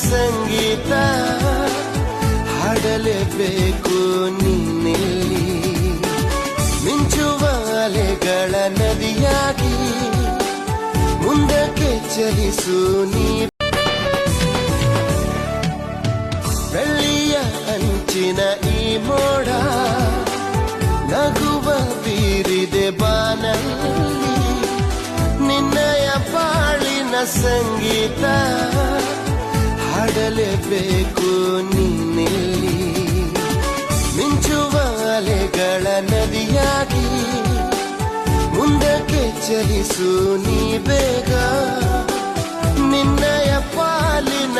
ಸಂಗೀತ ಹಾಡಲೇಬೇಕು ನಿನ್ನೆಲ್ಲಿ ಮಿಂಚುವ ಅಲೆಗಳ ನದಿಯಾಗಿ ಮುಂದಕ್ಕೆ ಚಲಿಸು ನೀ ಬೆಳ್ಳಿಯ ಅಂಚಿನ ಈ ಮೋಡ ನಗುವ ಬೀರಿದೆ ಬಾನಲ್ಲಿ ನಿನ್ನಯ ಬಾಳಿನ ಸಂಗೀತ ಹಾಡಲೇಬೇಕು ನಿನ್ನೆಲ್ಲಿ ಮಿಂಚುವ ಅಲೆಗಳ ನದಿಯಾಗಿ ಮುಂದಕ್ಕೆ ಚಲಿಸು ನೀ ಬೇಗ ನಿನ್ನಯ ಪಾಲಿನ